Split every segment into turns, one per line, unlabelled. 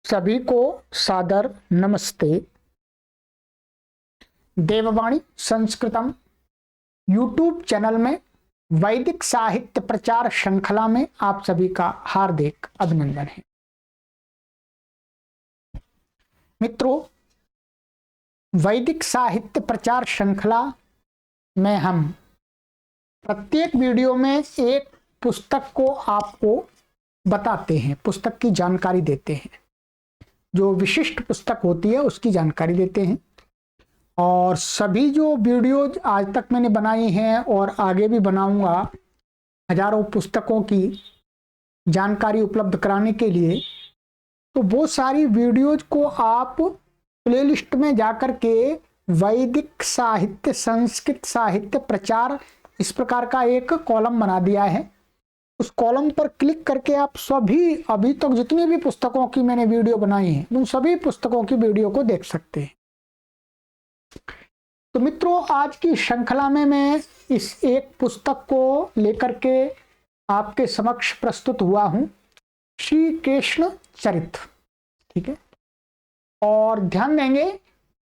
सभी को सादर नमस्ते। देववाणी संस्कृतम यूट्यूब चैनल में वैदिक साहित्य प्रचार श्रृंखला में आप सभी का हार्दिक अभिनंदन है। मित्रों, वैदिक साहित्य प्रचार श्रृंखला में हम प्रत्येक वीडियो में एक पुस्तक को आपको बताते हैं, पुस्तक की जानकारी देते हैं। जो विशिष्ट पुस्तक होती है उसकी जानकारी देते हैं। और सभी जो वीडियो आज तक मैंने बनाई हैं और आगे भी बनाऊंगा, हजारों पुस्तकों की जानकारी उपलब्ध कराने के लिए, तो वो सारी वीडियोज को आप प्लेलिस्ट में जाकर के वैदिक साहित्य, संस्कृत साहित्य प्रचार, इस प्रकार का एक कॉलम बना दिया है। उस कॉलम पर क्लिक करके आप सभी अभी तक जितनी भी पुस्तकों की मैंने वीडियो बनाई है उन सभी पुस्तकों की वीडियो को देख सकते हैं। तो मित्रों, आज की श्रृंखला में मैं इस एक पुस्तक को लेकर के आपके समक्ष प्रस्तुत हुआ हूं, श्री कृष्ण चरित्र। ठीक है, और ध्यान देंगे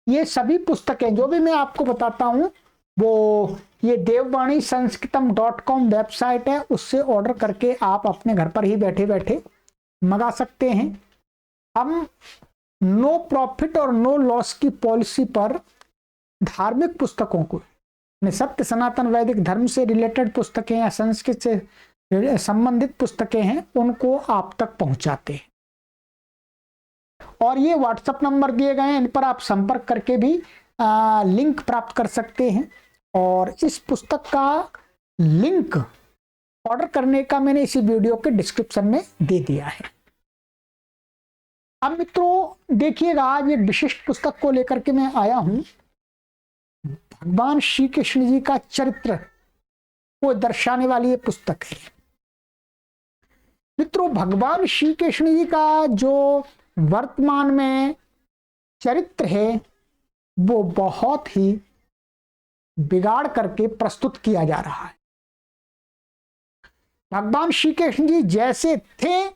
ये सभी पुस्तकें जो भी मैं आपको बताता हूं वो ये देववाणी संस्कृतम.com वेबसाइट है, उससे ऑर्डर करके आप अपने घर पर ही बैठे बैठे मंगा सकते हैं। हम नो प्रॉफिट और नो लॉस की पॉलिसी पर धार्मिक पुस्तकों को, सत्य सनातन वैदिक धर्म से रिलेटेड पुस्तकें या संस्कृत से संबंधित पुस्तकें हैं, उनको आप तक पहुंचाते हैं। और ये व्हाट्सएप नंबर दिए गए हैं, इन पर आप संपर्क करके भी लिंक प्राप्त कर सकते हैं। और इस पुस्तक का लिंक ऑर्डर करने का मैंने इसी वीडियो के डिस्क्रिप्शन में दे दिया है। अब मित्रों देखिएगा, आज एक विशिष्ट पुस्तक को लेकर के मैं आया हूं। भगवान श्री कृष्ण जी का चरित्र को दर्शाने वाली ये पुस्तक है। मित्रों, भगवान श्री कृष्ण जी का जो वर्तमान में चरित्र है वो बहुत ही बिगाड़ करके प्रस्तुत किया जा रहा है। भगवान श्री कृष्ण जी जैसे थे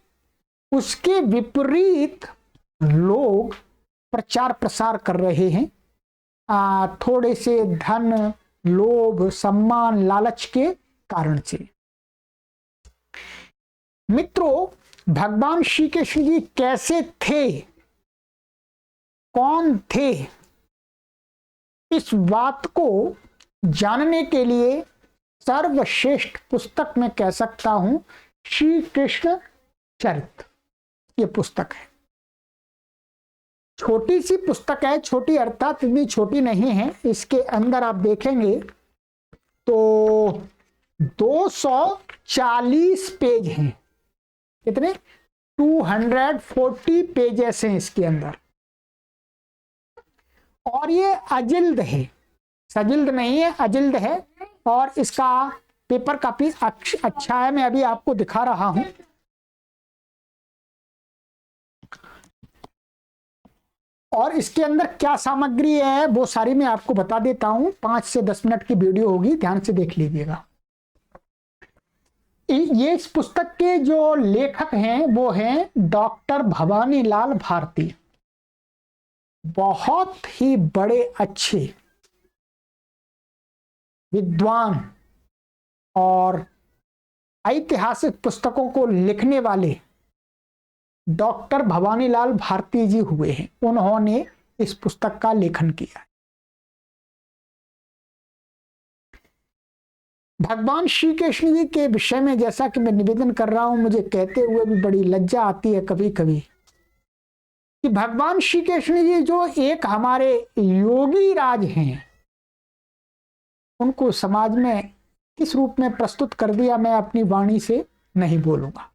उसके विपरीत लोग प्रचार प्रसार कर रहे हैं, थोड़े से धन, लोभ, सम्मान, लालच के कारण से। मित्रों, भगवान श्री कृष्ण जी कैसे थे, कौन थे, इस बात को जानने के लिए सर्वश्रेष्ठ पुस्तक मैं कह सकता हूं श्री कृष्ण चरित्र। ये पुस्तक है, छोटी सी पुस्तक है, छोटी अर्थात इतनी छोटी नहीं है। इसके अंदर आप देखेंगे तो 240 पेज हैं। कितने? 240 पेजेस हैं इसके अंदर। और ये अजिल्द है, सजिल्द नहीं है, अजिल्द है। और इसका पेपर काफी अच्छा है, मैं अभी आपको दिखा रहा हूं। और इसके अंदर क्या सामग्री है वो सारी मैं आपको बता देता हूं। 5 से 10 मिनट की वीडियो होगी, ध्यान से देख लीजिएगा। ये इस पुस्तक के जो लेखक हैं वो हैं डॉक्टर भवानी लाल भारती। बहुत ही बड़े अच्छे विद्वान और ऐतिहासिक पुस्तकों को लिखने वाले डॉक्टर भवानी लाल भारती जी हुए हैं। उन्होंने इस पुस्तक का लेखन किया। भगवान श्री कृष्ण जी के विषय में जैसा कि मैं निवेदन कर रहा हूं, मुझे कहते हुए भी बड़ी लज्जा आती है कभी कभी कि भगवान श्री कृष्ण जी जो एक हमारे योगी राज हैं, उनको समाज में किस रूप में प्रस्तुत कर दिया मैं अपनी वाणी से नहीं बोलूंगा।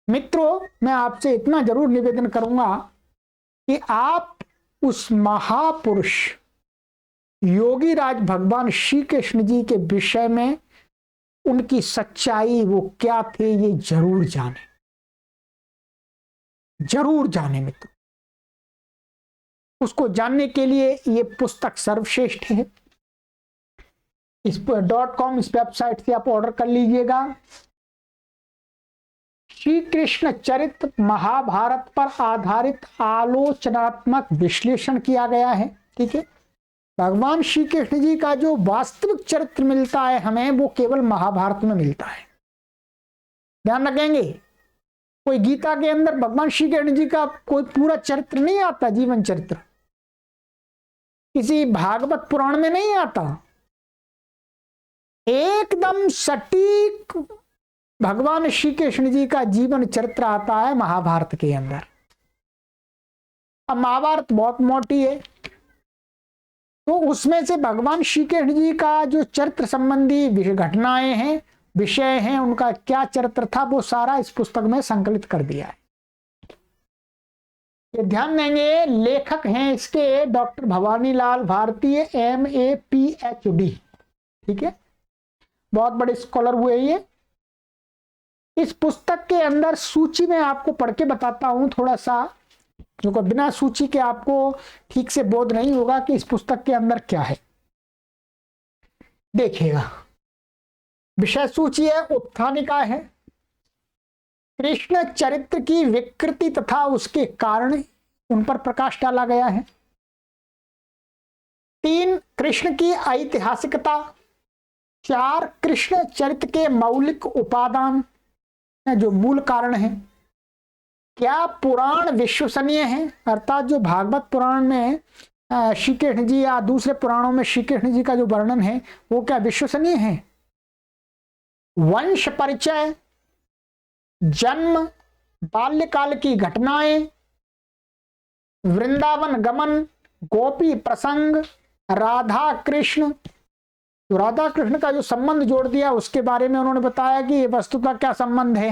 मित्रों, मैं आपसे इतना जरूर निवेदन करूंगा कि आप उस महापुरुष योगी राज भगवान श्री कृष्ण जी के विषय में उनकी सच्चाई वो क्या थे ये जरूर जाने, जरूर जाने। मित्रों, उसको जानने के लिए ये पुस्तक सर्वश्रेष्ठ है। इस .com इस वेबसाइट से आप ऑर्डर कर लीजिएगा। श्री कृष्ण चरित्र महाभारत पर आधारित आलोचनात्मक विश्लेषण किया गया है। ठीक है, भगवान श्री कृष्ण जी का जो वास्तविक चरित्र मिलता है हमें वो केवल महाभारत में मिलता है। ध्यान रखेंगे, कोई गीता के अंदर भगवान श्री कृष्ण जी का कोई पूरा चरित्र नहीं आता, जीवन चरित्र किसी भागवत पुराण में नहीं आता। एकदम सटीक भगवान श्री कृष्ण जी का जीवन चरित्र आता है महाभारत के अंदर। अब महाभारत बहुत मोटी है, तो उसमें से भगवान श्री कृष्ण जी का जो चरित्र संबंधी घटनाएं हैं, विषय हैं, उनका क्या चरित्र था, वो सारा इस पुस्तक में संकलित कर दिया है। ये ध्यान देंगे, लेखक हैं इसके डॉक्टर भवानी लाल भारती, MA-PhD। ठीक है, बहुत बड़े स्कॉलर हुए ये। इस पुस्तक के अंदर सूची में आपको पढ़ के बताता हूं थोड़ा सा, जो कि बिना सूची के आपको ठीक से बोध नहीं होगा कि इस पुस्तक के अंदर क्या है। देखिएगा, विषय सूची है, उत्थानिका है, कृष्ण चरित्र की विकृति तथा उसके कारण, उन पर प्रकाश डाला गया है। 3, कृष्ण की ऐतिहासिकता। 4, कृष्ण चरित्र के मौलिक उपादान, जो मूल कारण है। क्या पुराण विश्वसनीय है, अर्थात जो भागवत पुराण में श्री कृष्ण जी या दूसरे पुराणों में श्री कृष्ण जी का जो वर्णन है वो क्या विश्वसनीय है। वंश परिचय, जन्म, बाल्यकाल की घटनाएं, वृंदावन गमन, गोपी प्रसंग, राधा कृष्ण, तो राधा कृष्ण का जो संबंध जोड़ दिया उसके बारे में उन्होंने बताया कि ये वस्तुतः क्या संबंध है।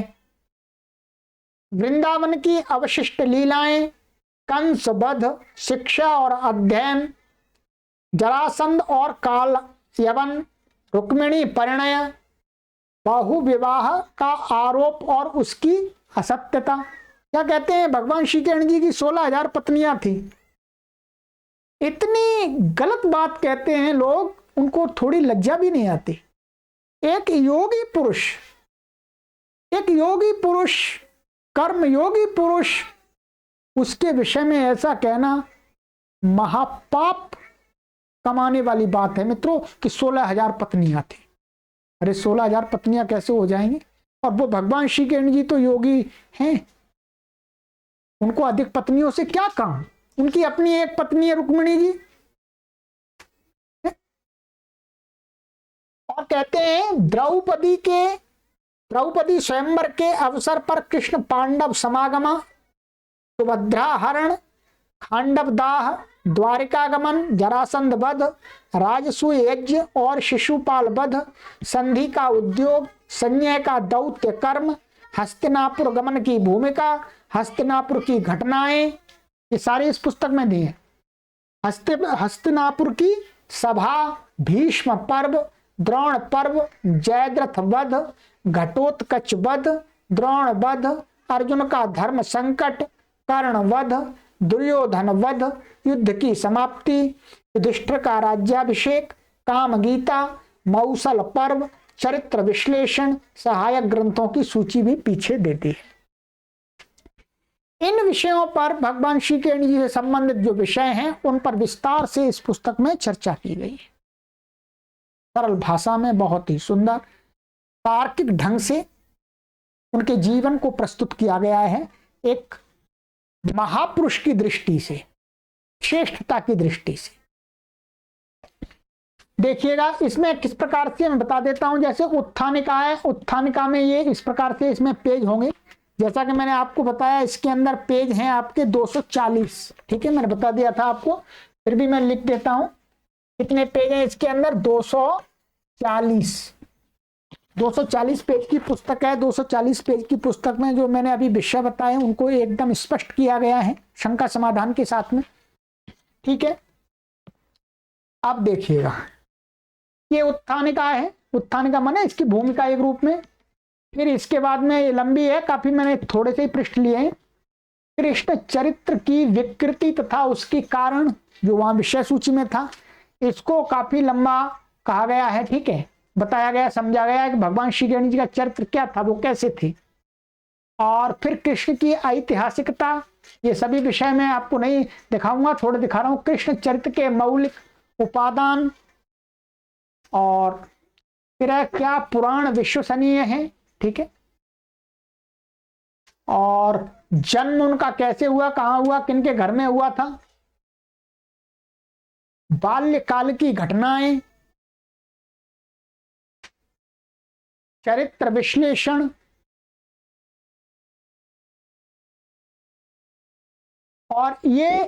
वृंदावन की अवशिष्ट लीलाएं, कंस वध, शिक्षा और अध्ययन, जरासंध और काल यवन, रुक्मिणी परिणय, बाहु विवाह का आरोप और उसकी असत्यता। क्या कहते हैं, भगवान श्री कृष्ण जी की 16,000 पत्नियां थी। इतनी गलत बात कहते हैं लोग, उनको थोड़ी लज्जा भी नहीं आती। एक योगी पुरुष, कर्मयोगी पुरुष, उसके विषय में ऐसा कहना महापाप कमाने वाली बात है मित्रों कि 16,000 पत्नियां थी। अरे 16,000 पत्नियां कैसे हो जाएंगी, और वो भगवान श्री कृष्ण जी तो योगी हैं, उनको अधिक पत्नियों से क्या काम, उनकी अपनी एक पत्नी है रुक्मिणी जी। और कहते हैं द्रौपदी स्वयंवर के अवसर पर कृष्ण पांडव समागम, सुभद्रा हरण, खांडव दाह, द्वारिका गमन, जरासंध वध, राजसूय यज्ञ और शिशुपाल वध, संधि का उद्योग, संजय का दौत्य कर्म, हस्तिनापुर गमन की भूमिका, हस्तिनापुर की घटनाएं, ये सारे इस पुस्तक में दिए। हस्तिनापुर की सभा, भीष्म पर्व, द्रोण पर्व, जयद्रथ वध, घटोत्कच वध, द्रोण वध, अर्जुन का धर्म संकट, कर्ण वध, दुर्योधन वध, युद्ध की समाप्ति, युधिष्ठिर का राज्याभिषेक, काम गीता, मौसल पर्व, चरित्र विश्लेषण, सहायक ग्रंथों की सूची भी पीछे देती है। इन विषयों पर भगवान श्री कृष्ण जी से संबंधित जो विषय हैं उन पर विस्तार से इस पुस्तक में चर्चा की गई है। सरल भाषा में बहुत ही सुंदर तार्किक ढंग से उनके जीवन को प्रस्तुत किया गया है, एक महापुरुष की दृष्टि से, श्रेष्ठता की दृष्टि से। देखिएगा इसमें किस प्रकार से मैं बता देता हूं। जैसे उत्थानिका है, उत्थानिका में ये इस प्रकार से इसमें पेज होंगे, जैसा कि मैंने आपको बताया इसके अंदर पेज हैं आपके 240। ठीक है, मैंने बता दिया था आपको, फिर भी मैं लिख देता हूं कितने पेज हैं इसके अंदर। 240 पेज की पुस्तक है। 240 पेज की पुस्तक में जो मैंने अभी विषय बताए उनको एकदम स्पष्ट किया गया है शंका समाधान के साथ में। ठीक है, अब देखिएगा ये उत्थानिका है। उत्थानिका माने इसकी भूमिका एक रूप में। फिर इसके बाद में ये लंबी है काफी, मैंने थोड़े से ही पृष्ठ लिए हैं। कृष्ण चरित्र की विकृति तथा उसके कारण, जो वहां विषय सूची में था, इसको काफी लंबा कहा गया है। ठीक है, बताया गया, समझा गया कि भगवान श्री कृष्ण जी का चरित्र क्या था, वो कैसे थे। और फिर कृष्ण की ऐतिहासिकता, ये सभी विषय में आपको नहीं दिखाऊंगा, थोड़े दिखा रहा हूं। कृष्ण चरित्र के मौलिक उपादान, और फिर है क्या पुराण विश्वसनीय है, ठीक है, और जन्म उनका कैसे हुआ, कहां हुआ, किनके घर में हुआ था, बाल्यकाल की घटनाएं, चरित्र विश्लेषण, और ये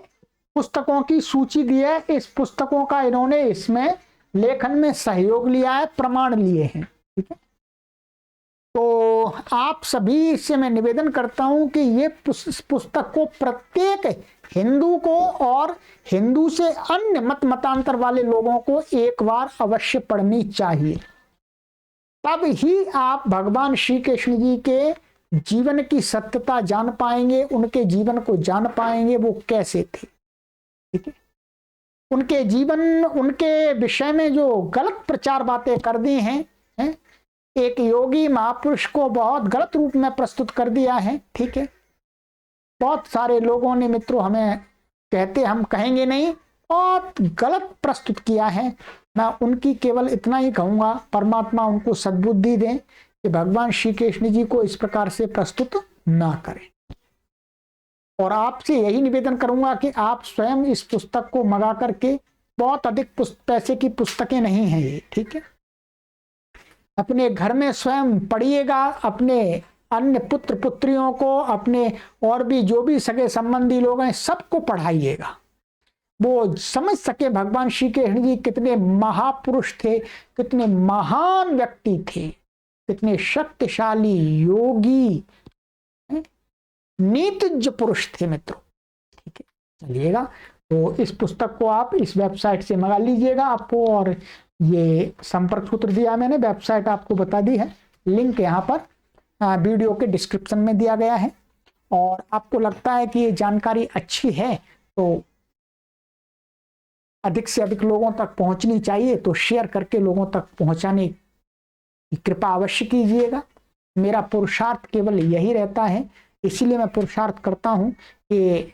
पुस्तकों की सूची दी है। इस पुस्तकों का इन्होंने इसमें लेखन में सहयोग लिया है, प्रमाण लिए हैं, ठीक है। तो आप सभी से मैं निवेदन करता हूं कि ये पुस्तक को प्रत्येक हिंदू को और हिंदू से अन्य मतांतर वाले लोगों को एक बार अवश्य पढ़नी चाहिए। तब ही आप भगवान श्री कृष्ण जी के जीवन की सत्यता जान पाएंगे, उनके जीवन को जान पाएंगे, वो कैसे थे, ठीक है। उनके जीवन, उनके विषय में जो गलत प्रचार बातें कर दी हैं, एक योगी महापुरुष को बहुत गलत रूप में प्रस्तुत कर दिया है, ठीक है। बहुत सारे लोगों ने मित्रों हमें कहते, हम कहेंगे नहीं, बहुत गलत प्रस्तुत किया है। मैं उनकी केवल इतना ही कहूंगा, परमात्मा उनको सद्बुद्धि दें कि भगवान श्री कृष्ण जी को इस प्रकार से प्रस्तुत ना करें। और आपसे यही निवेदन करूंगा कि आप स्वयं इस पुस्तक को मंगा करके, बहुत अधिक पैसे की पुस्तकें नहीं हैं ये, ठीक है, अपने घर में स्वयं पढ़िएगा, अपने अन्य पुत्र पुत्रियों को, अपने और भी जो भी सगे संबंधी लोग हैं सबको पढ़ाइएगा, वो समझ सके भगवान श्री कृष्ण जी कितने महापुरुष थे, कितने महान व्यक्ति थे, कितने शक्तिशाली योगी नीतिज्ञ पुरुष थे मित्रों, ठीक है। चलिएगा, तो इस पुस्तक को आप इस वेबसाइट से मंगा लीजिएगा आपको, और ये संपर्क सूत्र दिया मैंने, वेबसाइट आपको बता दी है, लिंक यहाँ पर वीडियो के डिस्क्रिप्शन में दिया गया है। और आपको लगता है कि ये जानकारी अच्छी है तो अधिक से अधिक लोगों तक पहुंचनी चाहिए, तो शेयर करके लोगों तक पहुंचाने की कृपा अवश्य कीजिएगा। मेरा पुरुषार्थ केवल यही रहता है, इसीलिए मैं पुरुषार्थ करता हूं कि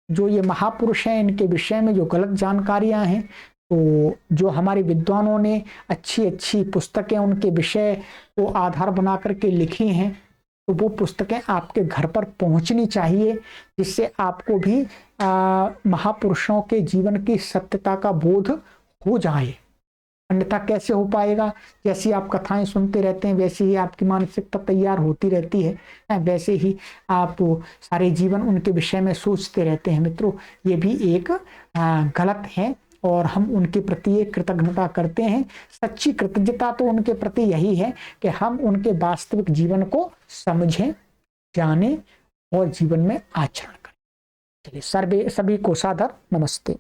जो ये महापुरुष हैं, इनके विषय में जो गलत जानकारियां हैं, तो जो हमारे विद्वानों ने अच्छी अच्छी पुस्तकें उनके विषय को आधार बना करके लिखी हैं, तो वो पुस्तकें आपके घर पर पहुंचनी चाहिए, जिससे आपको भी महापुरुषों के जीवन की सत्यता का बोध हो जाए। अन्यथा कैसे हो पाएगा? जैसी आप कथाएं सुनते रहते हैं वैसे ही आपकी मानसिकता तैयार होती रहती है, वैसे ही आप सारे जीवन उनके विषय में सोचते रहते हैं। मित्रों, ये भी एक गलत है, और हम उनके प्रति एक कृतज्ञता करते हैं। सच्ची कृतज्ञता तो उनके प्रति यही है कि हम उनके वास्तविक जीवन को समझें, जानें और जीवन में आचरण करें। चलिए, सभी को सादर नमस्ते।